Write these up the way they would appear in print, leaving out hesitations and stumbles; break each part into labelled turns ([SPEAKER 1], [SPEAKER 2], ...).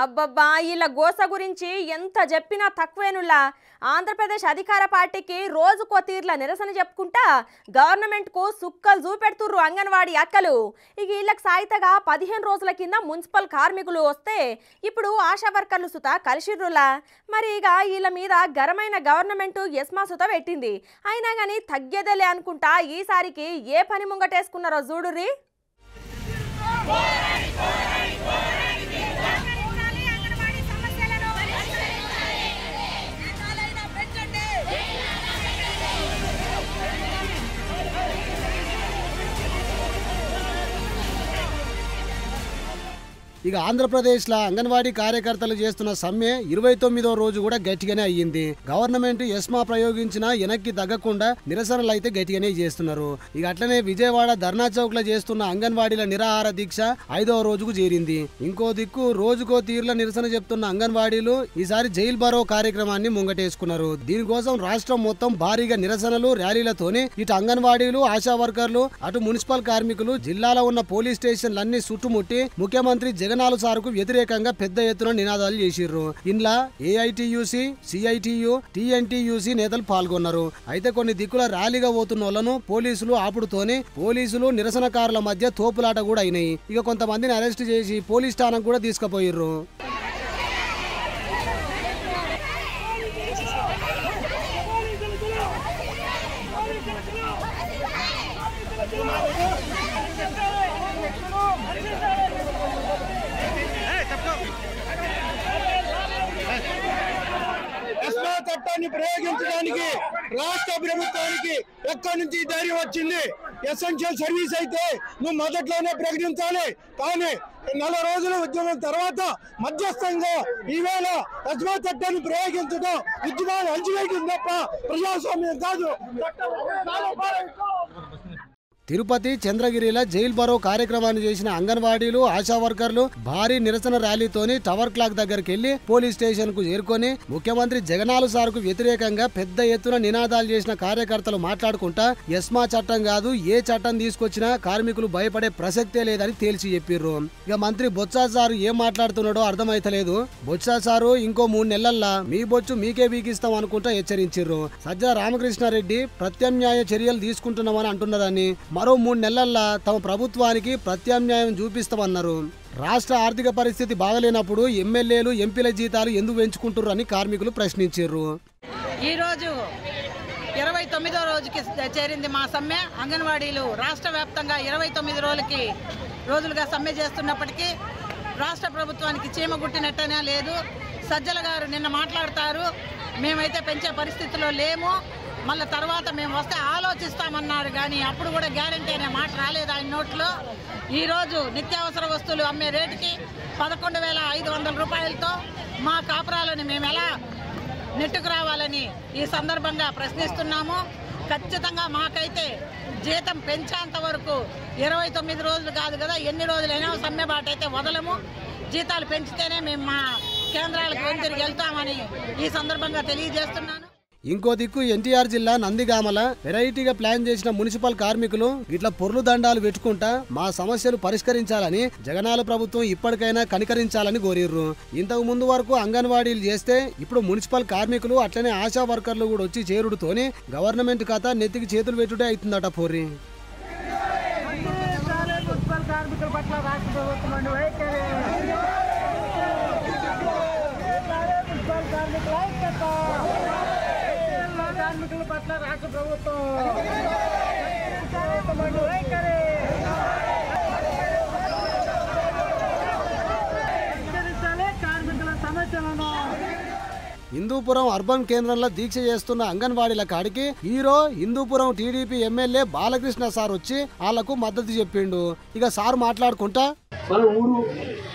[SPEAKER 1] అబ్బబ్బా ఇలా గోస గురించి ఎంత చెప్పినా తక్కువేనులా. ఆంధ్రప్రదేశ్ అధికార పార్టీకి రోజుకో తీర్ల నిరసన చెప్పుకుంటా గవర్నమెంట్కు సుక్కలు చూపెడుతుర్రు అంగన్వాడీ అక్కలు. ఇక వీళ్ళకి సాయితగా 15 రోజుల కింద మున్సిపల్ కార్మికులు వస్తే ఇప్పుడు ఆశా వర్కర్లు సుత కలిసిర్రులా. మరి ఇక వీళ్ళ మీద గరమైన గవర్నమెంట్ ఎస్మా సుత పెట్టింది. అయినా కానీ తగ్గేదేలే అనుకుంటా ఈసారికి ఏ పని ముంగటేసుకున్నారో చూడుర్రి.
[SPEAKER 2] ఇక ఆంధ్రప్రదేశ్లో అంగన్వాడీ కార్యకర్తలు చేస్తున్న సమ్మె 29వ రోజు కూడా గట్టిగానే అయ్యింది. గవర్నమెంట్ ఎస్మా ప్రయోగించినా వెనక్కి తగ్గకుండా నిరసనలు అయితే గట్టిగానే చేస్తున్నారు. ఇక అట్లనే విజయవాడ ధర్నా చౌక్ లో చేస్తున్న అంగన్వాడీల నిరాహార దీక్ష 5వ రోజుకు చేరింది. ఇంకో దిక్కు రోజుకో తీర్ల నిరసన చెప్తున్న అంగన్వాడీలు ఈసారి జైల్ బరో కార్యక్రమాన్ని ముంగటేసుకున్నారు. దీనికోసం రాష్ట్రం మొత్తం భారీగా నిరసనలు ర్యాలీలతోనే ఇటు అంగన్వాడీలు ఆశా వర్కర్లు అటు మున్సిపల్ కార్మికులు జిల్లాలో ఉన్న పోలీస్ స్టేషన్లన్నీ చుట్టుముట్టి ముఖ్యమంత్రి జగనాలు సార్కు వ్యతిరేకంగా పెద్ద ఎత్తున నినాదాలు చేసిర్రు. ఇంట్లో ఏఐటియుసి, సిఐటియు, టిఎన్టీయూసి నేతలు పాల్గొన్నారు. అయితే కొన్ని దిక్కుల ర్యాలీగా పోతున్న వాళ్ళను పోలీసులు ఆపుడుతోనే పోలీసులు నిరసనకారుల మధ్య తోపులాట కూడా అయినాయి. ఇక కొంతమందిని అరెస్ట్ చేసి పోలీస్ స్టేషన్ కూడా తీసుకుపోయిర్రు.
[SPEAKER 3] చట్టాన్ని ప్రయోగించడానికి రాష్ట్ర ప్రభుత్వానికి ఎక్కడి నుంచి ధైర్యం వచ్చింది? ఎసెన్షియల్ సర్వీస్ అయితే నువ్వు మొదట్లోనే ప్రకటించాలి. కానీ 4 రోజుల ఉద్యమం తర్వాత మధ్యస్థంగా ఈవేళ ఎస్మా చట్టాన్ని ప్రయోగించడం ఉద్యమాన్ని అంచివేయడం తప్ప ప్రజాస్వామ్యం కాదు.
[SPEAKER 2] తిరుపతి చంద్రగిరిలో జైల్ బరో కార్యక్రమాన్ని చేసిన అంగన్వాడీలు ఆశా వర్కర్లు భారీ నిరసన ర్యాలీతోని టవర్ క్లాక్ దగ్గరికి వెళ్లి పోలీస్ స్టేషన్ కు చేరుకొని ముఖ్యమంత్రి జగనాలు సార్కు వ్యతిరేకంగా పెద్ద ఎత్తున నినాదాలు చేసిన కార్యకర్తలు మాట్లాడుకుంటా ఎస్మా చట్టం కాదు ఏ చట్టం తీసుకొచ్చినా కార్మికులు భయపడే ప్రసక్తే లేదని తేల్చి చెప్పిర్రు. ఇక మంత్రి బొత్స సారు ఏం మాట్లాడుతున్నాడో అర్థమైతలేదు. బొత్స సారు ఇంకో 3 నెలల్లో మీ బొచ్చు మీకే బీకిస్తాం అనుకుంటా హెచ్చరించిర్రు. సజ్జల రామకృష్ణారెడ్డి ప్రత్యామ్నాయ చర్యలు తీసుకుంటున్నామని అంటున్నారని మరో 3 నెలల్లో తమ ప్రభుత్వానికి ప్రత్యామ్నాయం చూపిస్తామన్నారు. రాష్ట్ర ఆర్థిక పరిస్థితి బాగలేనప్పుడు ఎమ్మెల్యేలు ఎంపీల జీతాలు ఎందుకు పెంచుకుంటున్నారు అని కార్మికులు ప్రశ్నించారు.
[SPEAKER 4] ఈ రోజు 29వ రోజుకి చేరింది మా సమ్మె. అంగన్వాడీలు రాష్ట్ర వ్యాప్తంగా 29 రోజులుగా సమ్మె చేస్తున్నప్పటికీ రాష్ట్ర ప్రభుత్వానికి చీమ గుట్టినట్టనే లేదు. సజ్జల గారు నిన్న మాట్లాడతారు, మేమైతే పెంచే పరిస్థితిలో లేము, మళ్ళీ తర్వాత మేము వస్తే ఆలోచిస్తామన్నారు. కానీ అప్పుడు కూడా గ్యారంటీ అనే మాట రాలేదు ఆయన నోట్లో. ఈరోజు నిత్యావసర వస్తువులు అమ్మే రేటుకి 11,500 రూపాయలతో మా కాపురాలను మేము ఎలా నెట్టుకు రావాలని ఈ సందర్భంగా ప్రశ్నిస్తున్నాము. ఖచ్చితంగా మాకైతే జీతం పెంచేంత వరకు 29 రోజులు కాదు కదా, ఎన్ని రోజులైనా సమ్మె బాట అయితే వదలము. జీతాలు పెంచితేనే మేము మా కేంద్రాలకు వెంటనే వెళ్తామని ఈ సందర్భంగా తెలియజేస్తున్నాను.
[SPEAKER 2] ఇంకో దిక్కు ఎన్టీఆర్ జిల్లా నందిగామల వెరైటీగా ప్లాన్ చేసిన మున్సిపల్ కార్మికులు ఇట్లా పొర్లు దండాలు పెట్టుకుంటా మా సమస్యలు పరిష్కరించాలని జగనాల ప్రభుత్వం ఇప్పటికైనా కనికరించాలని కోరిర్రు. ఇంతకు ముందు వరకు అంగన్వాడీలు చేస్తే ఇప్పుడు మున్సిపల్ కార్మికులు అట్లనే ఆశా వర్కర్లు కూడా వచ్చి చేరుడుతోనే గవర్నమెంట్ కథ నెత్తికి చేతులు పెట్టుడే అవుతుందట. పోర్రి
[SPEAKER 3] కార్మికుల పట్ల రాష్ట్ర ప్రభుత్వం కార్మికుల సమస్యలను
[SPEAKER 2] హిందూపురం అర్బన్ కేంద్రంలో దీక్ష చేస్తున్న అంగన్వాడీల కాడికి hero Hindupuram TDP MLA Balakrishna sir వచ్చి వాళ్లకు మద్దతు చెప్పిండు. ఇక సార్ మాట్లాడుకుంటా
[SPEAKER 5] మన ఊరు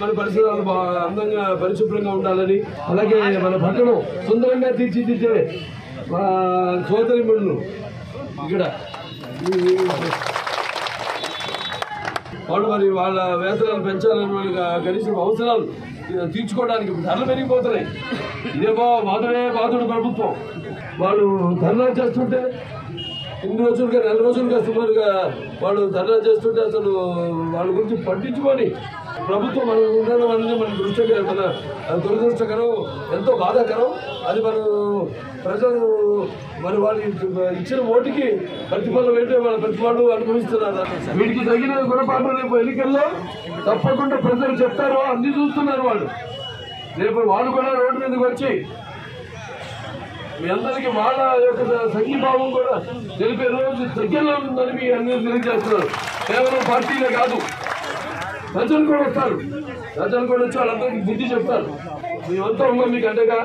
[SPEAKER 5] మన పరిసరాలు అందంగా పరిశుభ్రంగా ఉండాలని, అలాగే మన పట్టణం సుందరంగా తీర్చిదిద్దే సోదరి మనులు ఇక్కడ వాళ్ళు మరి వాళ్ళ వేతనాలు పెంచాలని వాళ్ళకి కనీసం అవసరాలు తీర్చుకోవడానికి ధరలు పెరిగిపోతున్నాయి. ఇదేమో బాధుడు ప్రభుత్వం. వాళ్ళు ధర్నా చేస్తుంటే ఇన్ని రోజులుగా 4 రోజులుగా సుమారుగా వాళ్ళు ధర్నా చేస్తుంటే అసలు వాళ్ళ గురించి పట్టించుకొని ప్రభుత్వం మనం ఉండడం అనేది మన దురదృష్టకరం, ఎంతో బాధాకరం. అది మనం ప్రజలు మరి వాళ్ళు ఇచ్చిన ఓటుకి ప్రతిఫలం ఏంటో మన ప్రతిఫలం అనుభవిస్తున్నారు. వీటికి తగిన గుణపాఠం రేపు ఎన్నికల్లో తప్పకుండా ప్రజలు చెప్తారు, అన్ని చూస్తున్నారు వాళ్ళు. రేపు వాళ్ళు కూడా రోడ్డు మీదకి వచ్చి మీ అందరికీ వాళ్ళ యొక్క సంఘీభావం కూడా తెలిపే రోజు దగ్గరలో ఉందని మీ అందరూ తెలియజేస్తున్నారు. కేవలం పార్టీలే కాదు, ప్రజలు కూడా వస్తారు. ప్రజలు కూడా వచ్చి వాళ్ళందరికీ బుద్ధి చెప్తారు. మేమంతా ఉన్నాం మీకు అండగా.